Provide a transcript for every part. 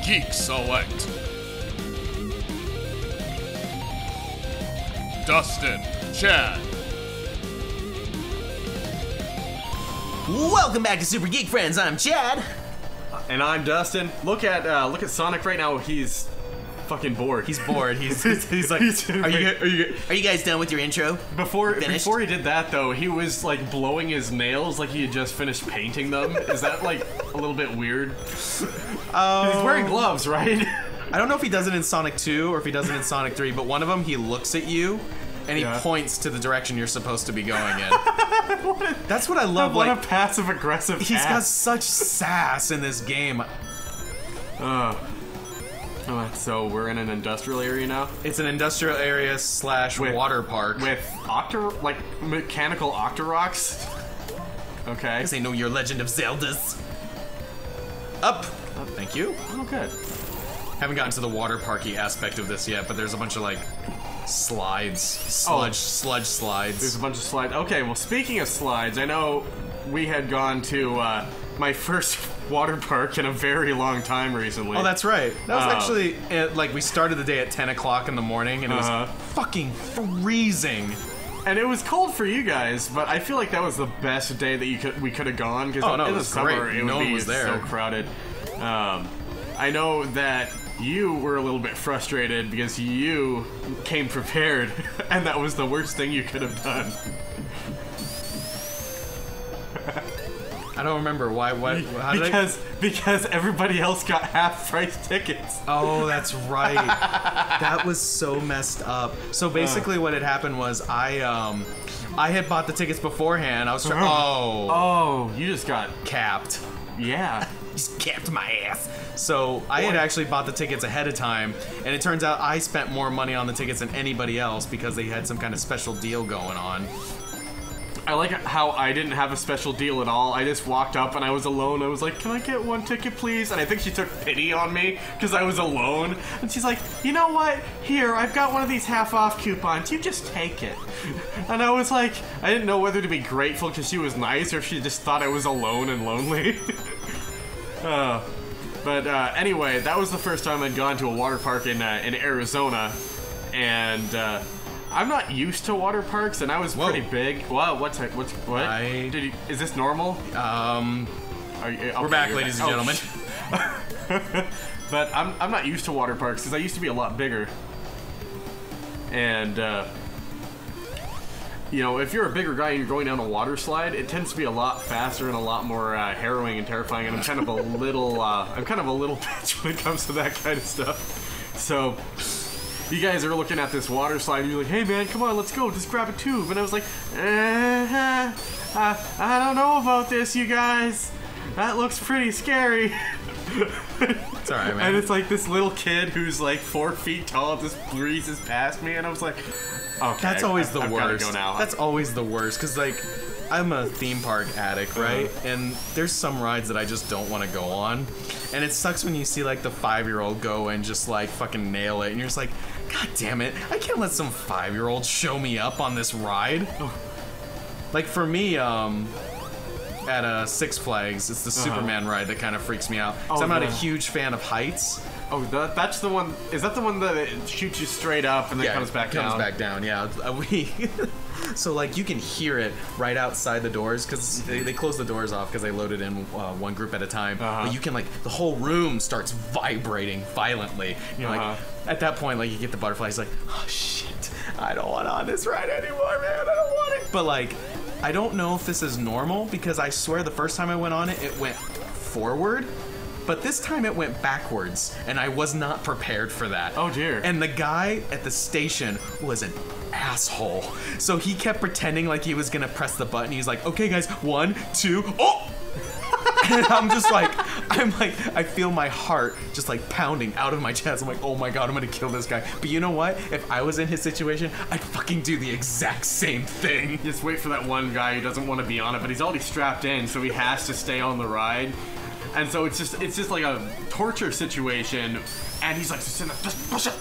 Geek Select. Dustin, Chad. Welcome back to Super Geek Friends. I'm Chad. And I'm Dustin. Look at Sonic right now. He's fucking bored. He's bored. He's like, are you guys done with your intro? Before he did that though, he was like blowing his nails like he had just finished painting them. Is that like a little bit weird? He's wearing gloves, right? I don't know if he does it in Sonic 2 or if he does it in Sonic 3, but one of them he looks at you and he points to the direction you're supposed to be going in. That's what I love. What like a passive aggressive. He's got such sass in this game. So we're in an industrial area now? It's an industrial area / water park. With mechanical Octoroks? Okay. Because they know your Legend of Zeldas. Up! Oh, thank you. Oh, good. Haven't gotten to the water parky aspect of this yet, but there's a bunch of like slides. Sludge slides. There's a bunch of slides. Okay, well speaking of slides, I know we had gone to my first water park in a very long time recently. Oh, that's right. That was actually, like, we started the day at 10 o'clock in the morning, and it was fucking freezing. And it was cold for you guys, but I feel like that was the best day that we could have gone, because in the summer it would be so crowded. I know that you were a little bit frustrated because you came prepared, and that was the worst thing you could have done. I don't remember why. Because everybody else got half-price tickets. Oh, that's right. That was so messed up. So basically, what had happened was I had bought the tickets beforehand. I was trying. Oh, you just got capped. Yeah. Just capped my ass. So I had actually bought the tickets ahead of time, and it turns out I spent more money on the tickets than anybody else because they had some kind of special deal going on. I like how I didn't have a special deal at all. I just walked up and I was alone. I was like, can I get one ticket, please? And I think she took pity on me because I was alone. And she's like, you know what? Here, I've got one of these half-off coupons. You just take it. And I was like, I didn't know whether to be grateful because she was nice or if she just thought I was alone and lonely. But anyway, that was the first time I'd gone to a water park in Arizona. And I'm not used to water parks, and I was pretty big. Wow, what? Is this normal? We're back, ladies and gentlemen. But I'm not used to water parks because I used to be a lot bigger. And you know, if you're a bigger guy and you're going down a water slide, it tends to be a lot faster and a lot more harrowing and terrifying. And I'm kind of a little bitch when it comes to that kind of stuff. So you guys are looking at this water slide and you're like, hey man, come on, let's go, just grab a tube. And I was like, I don't know about this, you guys. That looks pretty scary. It's alright, man. And it's like this little kid who's like 4 feet tall just breezes past me, and I was like, okay. That's always the worst. worst. Go now. That's always the worst, because like, I'm a theme park addict, right? And there's some rides that I just don't want to go on. And it sucks when you see like the 5-year-old go and just like fucking nail it. And you're just like, God damn it, I can't let some 5-year-old show me up on this ride. Like for me, at Six Flags, it's the Superman ride that kind of freaks me out. Because I'm not a huge fan of heights. Oh, that's the one. Is that the one that it shoots you straight up and then comes back down? Comes back down, yeah. So like you can hear it right outside the doors because they close the doors off because they load it in one group at a time. But you can like the whole room starts vibrating violently. And you're like, at that point, like you get the butterflies. Like, oh shit, I don't want on this ride anymore, man. I don't want it. But like, I don't know if this is normal because I swear the first time I went on it, it went forward. But this time it went backwards, and I was not prepared for that. Oh dear. And the guy at the station was an asshole. So he kept pretending like he was gonna press the button. He's like, okay guys, 1, 2, oh! And I feel my heart just like pounding out of my chest. I'm like, oh my God, I'm gonna kill this guy. But you know what? If I was in his situation, I'd fucking do the exact same thing. Just wait for that one guy who doesn't want to be on it, but he's already strapped in, so he has to stay on the ride. And so it's just like a torture situation, and he's like, just push the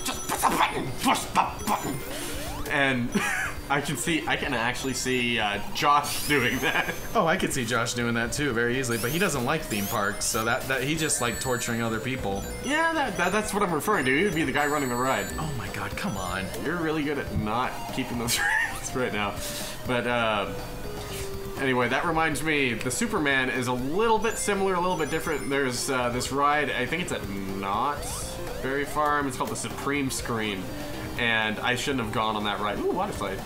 button, and I can actually see Josh doing that. Oh, I could see Josh doing that too, very easily. But he doesn't like theme parks, so that he just like torturing other people. Yeah, that's what I'm referring to. He would be the guy running the ride. Oh my God, come on! You're really good at not keeping those reins right now. But anyway, that reminds me, the Superman is a little bit similar, a little bit different. There's this ride. I think it's at Knott's Berry Farm. It's called the Supreme Screen. And I shouldn't have gone on that ride. Ooh, water slide.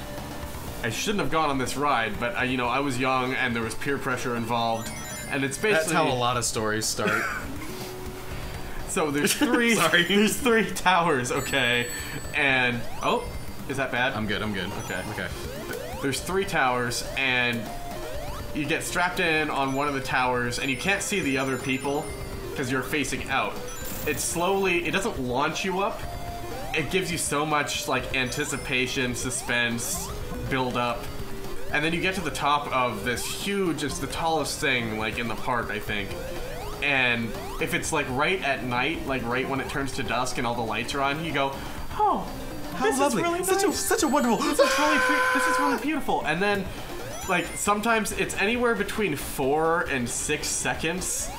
I shouldn't have gone on this ride, but I was young and there was peer pressure involved, and it's basically... That's how a lot of stories start. So there's three... Sorry. There's 3 towers, okay? And... Oh, is that bad? I'm good. Okay. There's 3 towers, and you get strapped in on one of the towers, and you can't see the other people because you're facing out. It doesn't launch you up. It gives you so much like anticipation, suspense, build up, and then you get to the top of this huge, it's the tallest thing like in the park, I think. And if it's like right at night, like right when it turns to dusk and all the lights are on, you go, oh, How lovely. Is really nice. Such a wonderful... This is really beautiful. And then like sometimes it's anywhere between 4 and 6 seconds,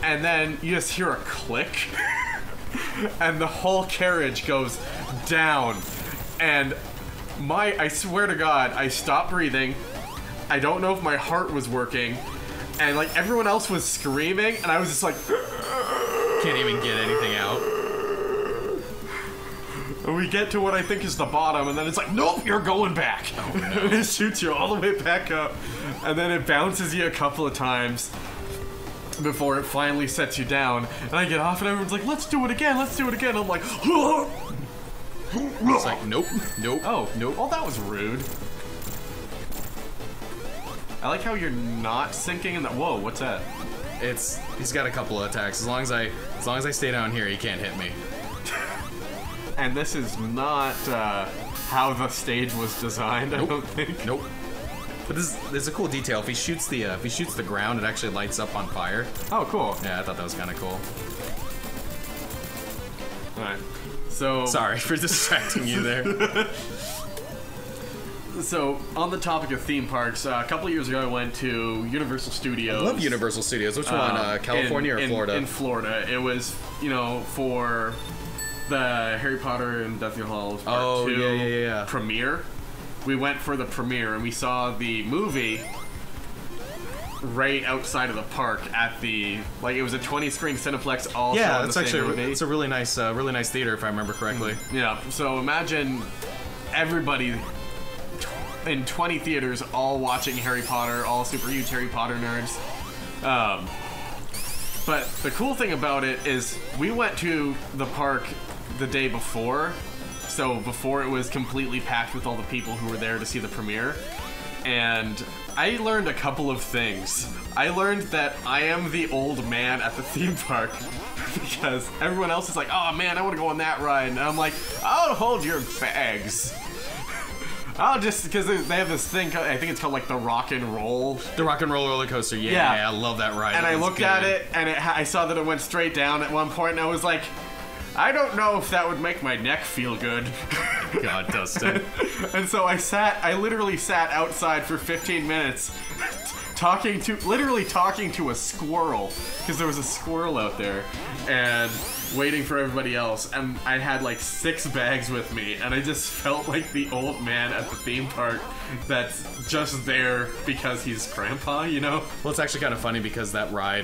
and then you just hear a click. And the whole carriage goes down, and I swear to God, I stopped breathing. I don't know if my heart was working, and like everyone else was screaming, and I was just like, can't even get anything out. And we get to what I think is the bottom, and then it's like, nope, you're going back. Oh, no. And it shoots you all the way back up, and then it bounces you a couple of times before it finally sets you down. And I get off and everyone's like, let's do it again. I'm like, It's like, nope. oh, nope. Oh, that was rude. I like how you're not sinking in that. Whoa, what's that? He's got a couple of attacks. As long as I stay down here, he can't hit me. And this is not how the stage was designed, Nope. I don't think. Nope. But there's a cool detail. If he shoots the ground, it actually lights up on fire. Oh, cool. Yeah, I thought that was kind of cool. Alright. So... Sorry for distracting you there. So, on the topic of theme parks, a couple of years ago I went to Universal Studios. I love Universal Studios. Which one? California or Florida? In Florida. It was, for the Harry Potter and Deathly Hallows Part 2 yeah. premiere. We went for the premiere and we saw the movie right outside of the park at the, like, it was a 20-screen Cineplex all yeah, showing it's the same actually movie. it's a really nice theater if I remember correctly. Yeah, so imagine everybody in 20 theaters all watching Harry Potter, all super huge Harry Potter nerds. But the cool thing about it is we went to the park the day before, so before it was completely packed with all the people who were there to see the premiere, and I learned a couple of things. I learned that I am the old man at the theme park because everyone else is like, oh man, I want to go on that ride, and I'm like, I'll hold your bags. I'll just, because they have this thing, I think it's called like the rock and roll. The rock and roll roller coaster, yeah, I love that ride. And I looked at it, and I saw that it went straight down at one point, and I was like, I don't know if that would make my neck feel good. God, Dustin. And so I literally sat outside for 15 minutes literally talking to a squirrel, because there was a squirrel out there, and waiting for everybody else, and I had like 6 bags with me, and I just felt like the old man at the theme park that's just there because he's grandpa, Well, it's actually kind of funny because that ride,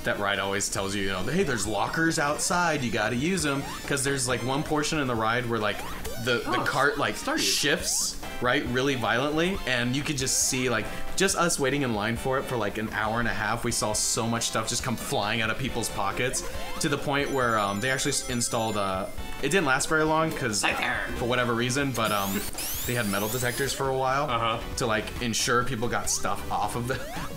that ride always tells you, hey, there's lockers outside, you gotta use them, because there's like one portion in the ride where like the cart like shifts, right, really violently, and you could just see like just us waiting in line for it for like an hour and a half. We saw so much stuff just come flying out of people's pockets to the point where they actually installed it didn't last very long because for whatever reason, but they had metal detectors for a while to like ensure people got stuff off of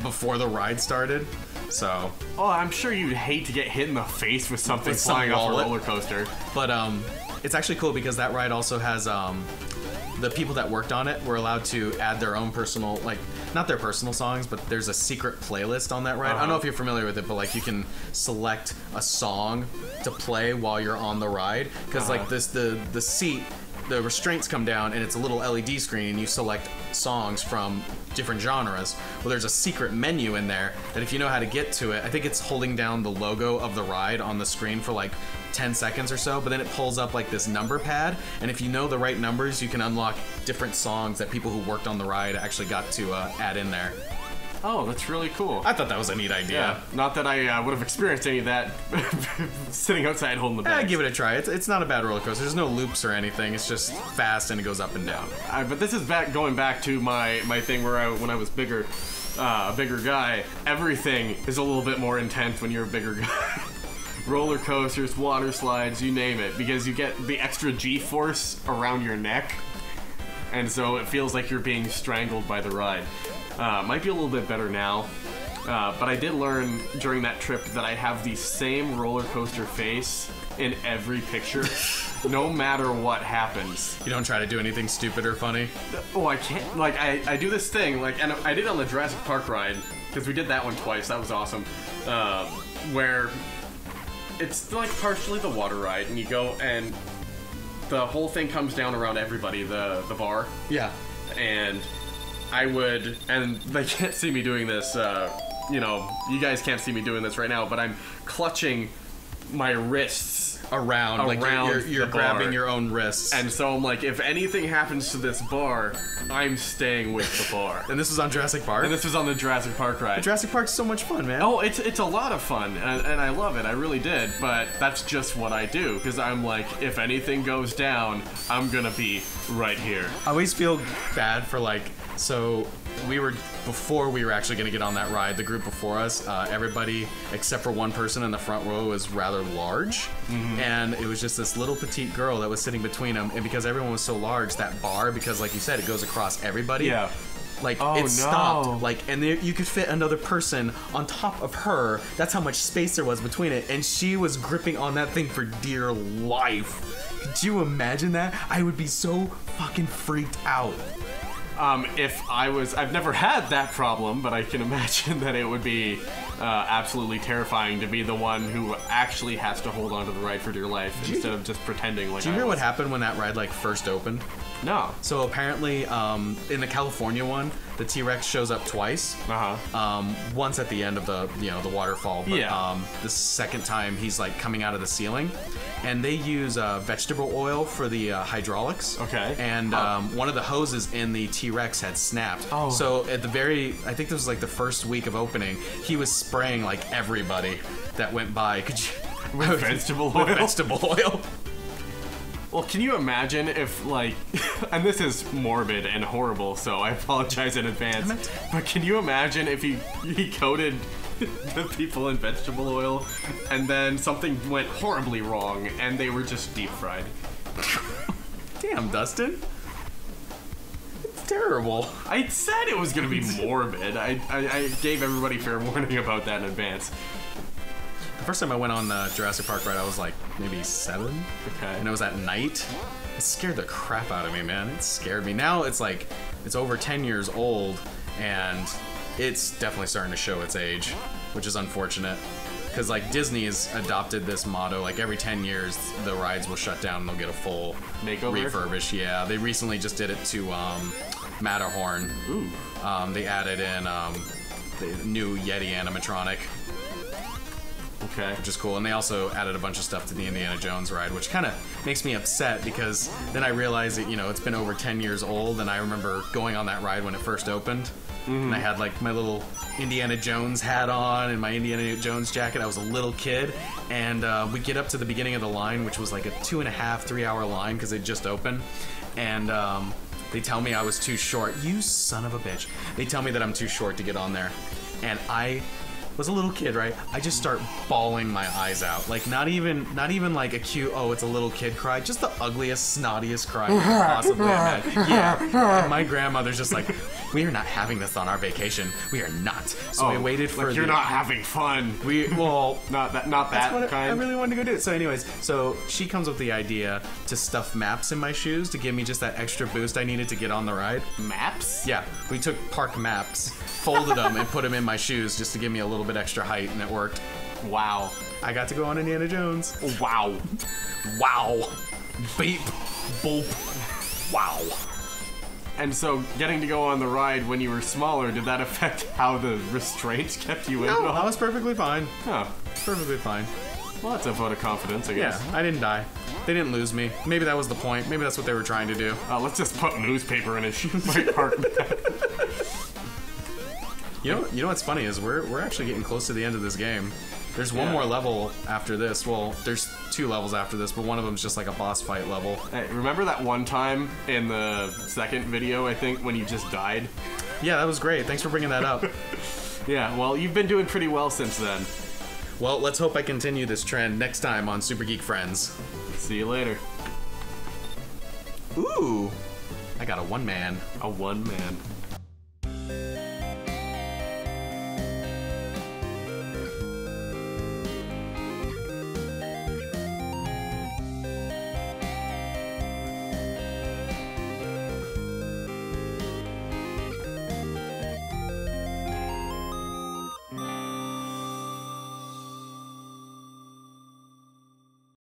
before the ride started. So, oh, I'm sure you'd hate to get hit in the face with something flying off a roller coaster. But it's actually cool because that ride also has the people that worked on it were allowed to add their own personal, like, not their personal songs, but there's a secret playlist on that ride. I don't know if you're familiar with it, but like you can select a song to play while you're on the ride, because like the seat the restraints come down, and it's a little LED screen, and you select songs from different genres. Well, there's a secret menu in there that if you know how to get to it, I think it's holding down the logo of the ride on the screen for like 10 seconds or so, but then it pulls up like this number pad, and if you know the right numbers, you can unlock different songs that people who worked on the ride actually got to add in there. Oh, that's really cool. I thought that was a neat idea. Yeah, not that I would have experienced any of that sitting outside holding the bag. Give it a try. It's not a bad roller coaster. There's no loops or anything. It's just fast and it goes up and down. But this is going back to my thing where when I was bigger, a bigger guy. Everything is a little bit more intense when you're a bigger guy. Roller coasters, water slides, you name it, because you get the extra G-force around your neck, and so it feels like you're being strangled by the ride. Might be a little bit better now, but I did learn during that trip that I have the same roller coaster face in every picture, no matter what happens. You don't try to do anything stupid or funny? Oh, I can't. Like, I do this thing, like, and I did it on the Jurassic Park ride, because we did that one twice. That was awesome. Where it's like partially the water ride, and you go, and the whole thing comes down around everybody, the bar. Yeah. And and they can't see me doing this, you know, you guys can't see me doing this right now, but I'm clutching my wrists around like you're grabbing your own wrists. And so I'm like, if anything happens to this bar, I'm staying with the bar. And this was on Jurassic Park? And this was on the Jurassic Park ride. The Jurassic Park's so much fun, man. Oh, it's a lot of fun, and I love it. I really did, but that's just what I do, because I'm like, if anything goes down, I'm gonna be right here. I always feel bad for like, so before we were actually going to get on that ride, the group before us, everybody except for one person in the front row was rather large, and it was just this little petite girl that was sitting between them, and because everyone was so large, that bar, because like you said, it goes across everybody. Yeah. Like, it stopped, like, and there, you could fit another person on top of her. That's how much space there was between it, and she was gripping on that thing for dear life. Could you imagine that? I would be so fucking freaked out. I've never had that problem, but I can imagine that it would be absolutely terrifying to be the one who actually has to hold on to the ride for dear life instead of just pretending like. Do you remember what happened when that ride like first opened? No. So apparently, in the California one, the T-Rex shows up twice. Once at the end of the the waterfall, but the second time he's like coming out of the ceiling, and they use vegetable oil for the hydraulics. Okay. And one of the hoses in the T-Rex had snapped. Oh. So at the I think this was like the first week of opening, he was spraying like everybody that went by. Could you? With vegetable oil. With vegetable oil. Well, can you imagine if, like, and this is morbid and horrible, so I apologize in advance, but can you imagine if he coated the people in vegetable oil and then something went horribly wrong and they were just deep fried? Damn, Dustin. It's terrible. I said it was going to be morbid. I gave everybody fair warning about that in advance. The first time I went on the Jurassic Park ride, I was like maybe 7. Okay. And it was at night. It scared the crap out of me, man. It scared me. Now it's like, it's over 10 years old, and it's definitely starting to show its age, which is unfortunate. Because like Disney has adopted this motto, like every 10 years the rides will shut down and they'll get a full makeover? refurbish. Yeah, they recently just did it to Matterhorn. Ooh. They added in the new Yeti animatronic. Okay. Which is cool. And they also added a bunch of stuff to the Indiana Jones ride, which kind of makes me upset because then I realize that, it's been over 10 years old, and I remember going on that ride when it first opened. And I had like my little Indiana Jones hat on and my Indiana Jones jacket. I was a little kid, and we get up to the beginning of the line, which was like a 2.5-3 hour line because it just opened, and they tell me I was too short. You son of a bitch. They tell me that I'm too short to get on there, and I was a little kid, right? I just start bawling my eyes out. Like, not even like a cute, oh, it's a little kid cry. Just the ugliest, snottiest cry you could possibly imagine. Yeah. And my grandmother's just like, we are not having this on our vacation. We are not. So we waited for you're not having fun. Not that kind. I really wanted to go do it. So anyways, so she comes up with the idea to stuff maps in my shoes to give me just that extra boost I needed to get on the ride. Maps? Yeah. We took park maps, folded them, and put them in my shoes just to give me a little bit extra height, and it worked. Wow. I got to go on Indiana Jones. Wow. Wow. Beep. Boop. Wow. And so, getting to go on the ride when you were smaller, did that affect how the restraints kept you in? No, I was perfectly fine. Huh. Perfectly fine. Well, that's a vote of confidence, I guess. Yeah, I didn't die. They didn't lose me. Maybe that was the point. Maybe that's what they were trying to do. Let's just put newspaper in his bike park. You know what's funny is we're actually getting close to the end of this game. There's one more level after this. Well, there's 2 levels after this, but one of them's just like a boss fight level. Hey, remember that one time in the second video, I think, when you just died? Yeah, that was great. Thanks for bringing that up. Yeah, well, you've been doing pretty well since then. Well, let's hope I continue this trend next time on Super Geek Friends. See you later. Ooh, I got a one-man. A one-man.